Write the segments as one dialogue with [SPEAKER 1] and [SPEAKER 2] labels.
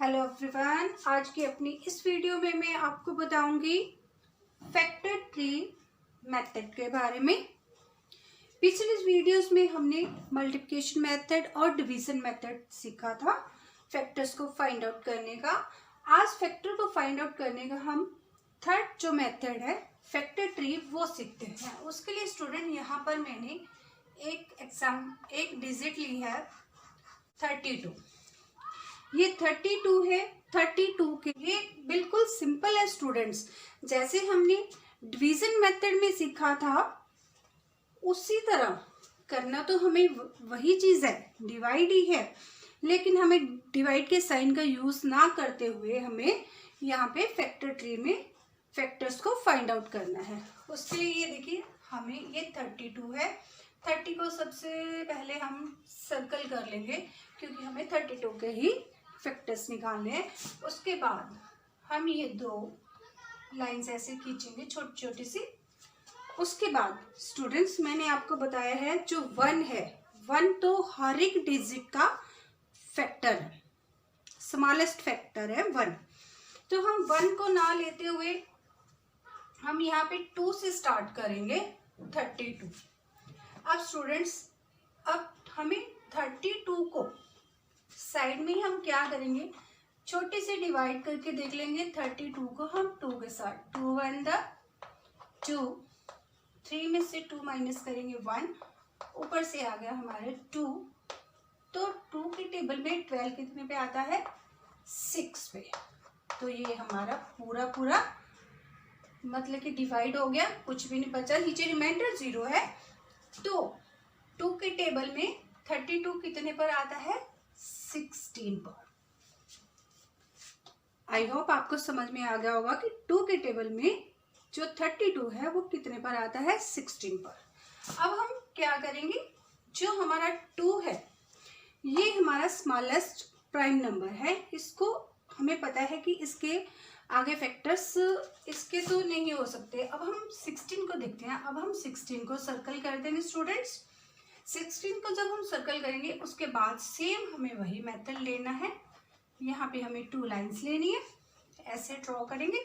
[SPEAKER 1] Hello everyone, आज की अपनी इस वीडियो में मैं आपको बताऊंगी फैक्टर ट्री मेथड के बारे में। पिछले वीडियोस में हमने मल्टीप्लिकेशन मेथड और डिवीजन मेथड सीखा था फैक्टर्स को फाइंड आउट करने का। आज फैक्टर को फाइंड आउट करने का हम थर्ड जो मेथड है फैक्टर ट्री वो सीखते हैं। उसके लिए स्टूडेंट यहाँ पर मैंने एक डिजिट ली है 32। ये 32 है। 32 के लिए बिल्कुल सिंपल है स्टूडेंट्स, जैसे हमने डिवीजन मेथड में सीखा था उसी तरह करना तो हमें वही चीज है, डिवाइड ही है, लेकिन हमें डिवाइड के साइन का यूज ना करते हुए हमें यहाँ पे फैक्टर ट्री में फैक्टर्स को फाइंड आउट करना है। उसके लिए ये देखिए, हमें ये 32 है। 30 को सबसे पहले हम सर्कल कर लेंगे क्योंकि हमें 32 के ही फैक्टर्स निकालने हैं। उसके बाद हम ये दो लाइंस ऐसे खींचेंगे छोटी छोटी सी। उसके बाद स्टूडेंट्स मैंने आपको बताया है जो 1 है, 1 तो हर एक डिजिट का फैक्टर है, स्मॉलेस्ट फैक्टर है 1। तो हम 1 को ना लेते हुए हम यहाँ पे 2 से स्टार्ट करेंगे 32। अब स्टूडेंट्स अब हमें 32 को साइड में ही हम क्या करेंगे, छोटे से डिवाइड करके देख लेंगे। 32 को हम 2 के साथ 2 1 2, 3 में से 2 माइनस करेंगे 1, ऊपर से आ गया हमारे 2। तो 2 के टेबल में 12 कितने पे आता है, 6 पे। तो ये हमारा पूरा मतलब कि डिवाइड हो गया, कुछ भी नहीं बचा, नीचे रिमाइंडर 0 है। तो 2 के टेबल में 32 कितने पर आता है, 16 पर। आई होप आपको समझ में आ गया होगा कि 2 के टेबल में जो 32 है वो कितने पर आता है, 16 पर। अब हम क्या करेंगे, जो हमारा 2 है ये हमारा स्मॉलेस्ट प्राइम नंबर है, इसको हमें पता है कि इसके आगे फैक्टर्स इसके तो नहीं हो सकते। अब हम 16 को देखते हैं। अब हम 16 को सर्कल कर देंगे स्टूडेंट्स। 16 को जब हम सर्कल करेंगे उसके बाद सेम हमें वही मेथड लेना है। यहाँ पे हमें 2 लाइंस लेनी है, ऐसे ड्रॉ करेंगे।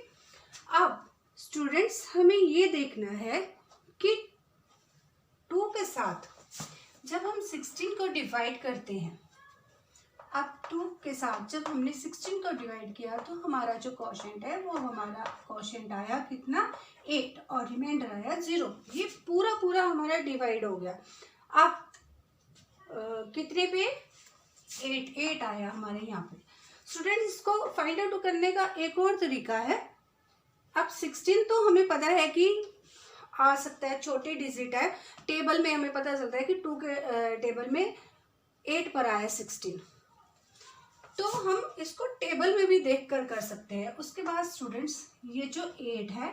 [SPEAKER 1] अब स्टूडेंट्स हमें ये देखना है कि 2 के साथ जब हम 16 को डिवाइड करते हैं, अब 2 के साथ जब हमने 16 को डिवाइड किया तो हमारा जो क्वोशिएंट है वो हमारा क्वोशिएंट आया कितना, 8, और रिमाइंडर आया 0। ये पूरा हमारा डिवाइड हो गया। अब कितने पे, 8 आया हमारे यहाँ पे। स्टूडेंट इसको फाइंड आउट करने का एक और तरीका है। अब 16 तो हमें पता है कि आ सकता है, छोटे डिजिट है, टेबल में हमें पता चलता है कि 2 के टेबल में 8 पर आया 16, तो हम इसको टेबल में भी देख कर सकते हैं। उसके बाद स्टूडेंट्स ये जो 8 है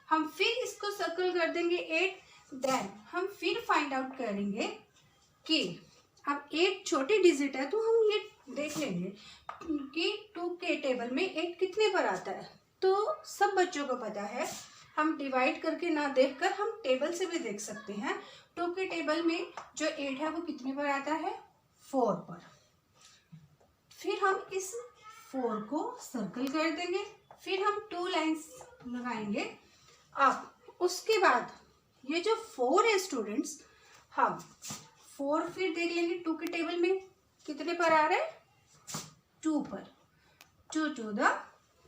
[SPEAKER 1] हम फिर इसको सर्कल कर देंगे 8। देन हम फिर फाइंड आउट करेंगे कि अब 8 छोटी डिजिट है तो हम ये देख लेंगे कि 2 के टेबल में 8 कितने पर आता है। तो सब बच्चों को पता है, हम डिवाइड करके ना देखकर हम टेबल से भी देख सकते हैं। 2 के टेबल में जो 8 है वो कितने पर आता है, 4 पर। फिर हम इस 4 को सर्कल कर देंगे, फिर हम 2 लाइंस लगाएंगे। अब उसके बाद ये जो 4 है स्टूडेंट्स, हम 4 फिर देख लेंगे 2 के टेबल में कितने पर आ रहा है, 2 पर। 2 2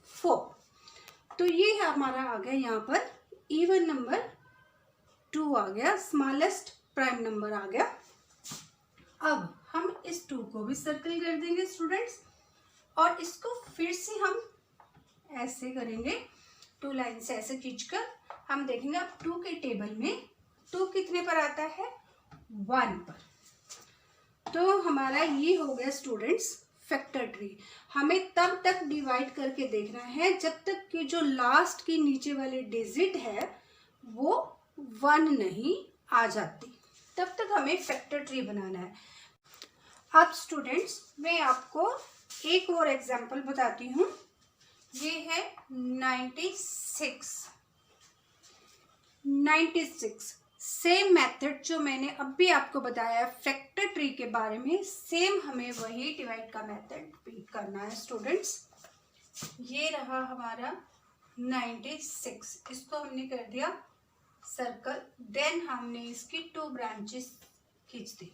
[SPEAKER 1] 4। तो ये हमारा आ गया यहाँ पर इवन नंबर 2 आ गया, स्मॉलेस्ट प्राइम नंबर आ गया। अब हम इस 2 को भी सर्कल कर देंगे स्टूडेंट्स, और इसको फिर से हम ऐसे करेंगे, 2 लाइन से ऐसे खींचकर हम देखेंगे अब 2 के टेबल में 2 कितने पर आता है, 1 पर। तो हमारा ये हो गया स्टूडेंट्स फैक्टर ट्री। हमें तब तक डिवाइड करके देखना है जब तक कि जो लास्ट की नीचे वाली डिजिट है वो 1 नहीं आ जाती, तब तक हमें फैक्टर ट्री बनाना है। अब स्टूडेंट्स मैं आपको एक और एग्जांपल बताती हूँ। ये है 96। सेम मेथड जो मैंने अभी आपको बताया है फैक्टर ट्री के बारे में, सेम हमें वही डिवाइड का मेथड रिपीट करना है स्टूडेंट्स। ये रहा हमारा 96, इसको हमने कर दिया सर्कल, देन हमने इसकी 2 ब्रांचेस खींच दी।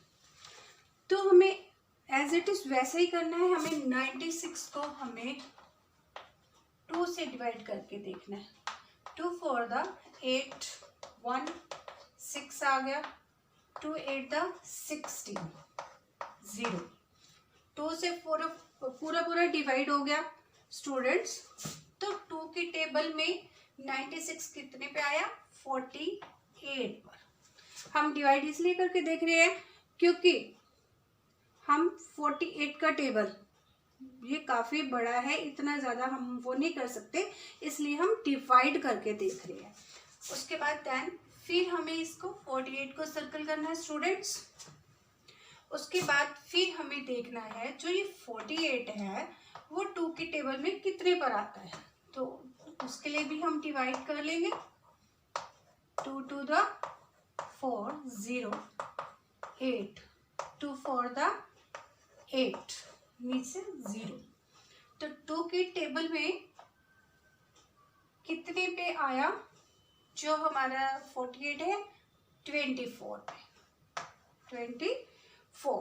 [SPEAKER 1] तो हमें एज इट इज वैसे ही करना है, हमें 96 को हमें 2 से डिवाइड करके देखना है। 2 4 द 8, 1 6 आ गया, 2 8 द 16, 0। 2 से पूरा डिवाइड हो गया स्टूडेंट्स। तो 2 की टेबल में 96 कितने पे आया? 48 पर। हम डिवाइड इसलिए करके देख रहे हैं क्योंकि हम 48 का टेबल ये काफ़ी बड़ा है, इतना ज़्यादा हम वो नहीं कर सकते, इसलिए हम डिवाइड करके देख रहे हैं। उसके बाद देन फिर हमें इसको 48 को सर्कल करना है स्टूडेंट्स। उसके बाद फिर हमें देखना है जो ये 48 है वो 2 की टेबल में कितने पर आता है, तो उसके लिए भी हम डिवाइड कर लेंगे। 2 to the 4, 0, 8, 2 for the 8, नीचे 0। तो 2 की टेबल में कितने पे आया जो हमारा 48 है? 24 पे, 24।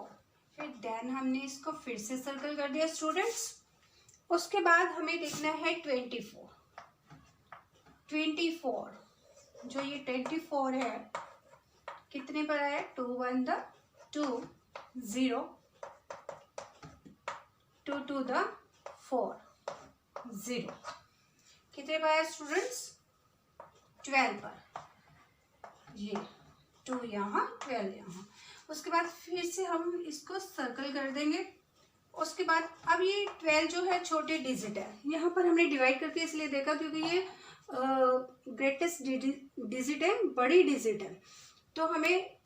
[SPEAKER 1] फिर देन हमने इसको फिर से सर्कल कर दिया स्टूडेंट्स। उसके बाद हमें देखना है 24 जो ये 24 है कितने पर आया? 2 1 द 2, 0, 2 2 द 4, 0। कितने पर आया स्टूडेंट्स? 12 पर। ये 2 यहाँ, 12 यहाँ। उसके बाद फिर से हम इसको सर्कल कर देंगे। उसके बाद अब ये 12 जो है छोटे डिजिट है, यहाँ पर हमने डिवाइड करके इसलिए देखा क्योंकि ये ग्रेटेस्ट डिजिट है, बड़ी डिजिट है। तो हमें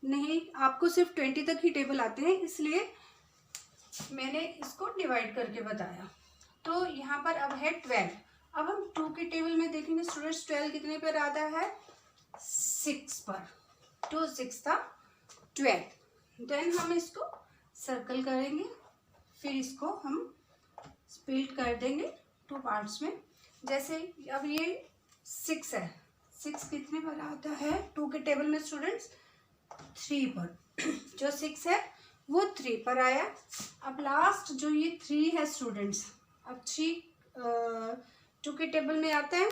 [SPEAKER 1] नहीं, आपको सिर्फ 20 तक ही टेबल आते हैं, इसलिए मैंने इसको डिवाइड करके बताया। तो यहाँ पर अब है 12। अब हम 2 की टेबल में देखेंगे स्टूडेंट्स 12 कितने पर आता है? 6 पर। 2 6 था 12। देन हम इसको सर्कल करेंगे, फिर इसको हम स्प्लिट कर देंगे 2 पार्ट्स में। जैसे अब ये 6 है, 6 कितने पर आता है 2 के टेबल में स्टूडेंट्स? 3 पर। जो 6 है वो 3 पर आया। अब लास्ट जो ये 3 है स्टूडेंट्स, अब 3 2 के टेबल में आता है?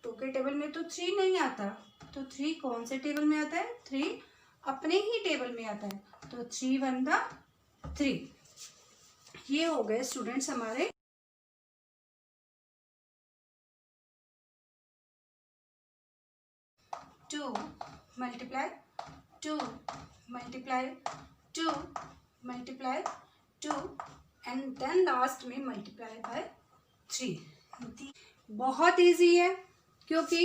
[SPEAKER 1] 2 के टेबल में तो 3 नहीं आता, तो 3 कौन से टेबल में आता है? 3 अपने ही टेबल में आता है। तो 3 1 द 3। ये हो गए स्टूडेंट्स हमारे 2 multiply 2 multiply 2 multiply 2 and then last में multiply by 3। बहुत इजी है क्योंकि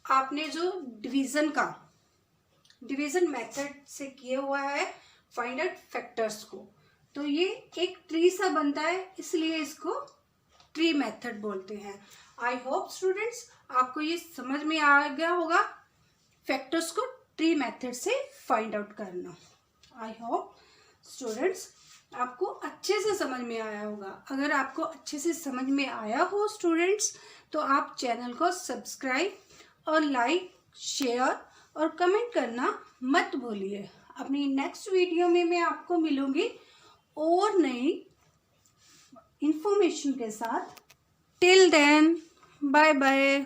[SPEAKER 1] आपने जो डिवीजन मेथड से किया हुआ है फाइंड आउट फैक्टर्स को, तो ये एक ट्री सा बनता है, इसलिए इसको ट्री मेथड बोलते हैं। आई होप स्टूडेंट्स आपको ये समझ में आ गया होगा फैक्टर्स को ट्री मेथड से फाइंड आउट करना। आई होप स्टूडेंट्स आपको अच्छे से समझ में आया होगा। अगर आपको अच्छे से समझ में आया हो स्टूडेंट्स तो आप चैनल को सब्सक्राइब और लाइक शेयर और कमेंट करना मत भूलिए। अपनी नेक्स्ट वीडियो में मैं आपको मिलूंगी और नई इंफॉर्मेशन के साथ। Till then bye bye.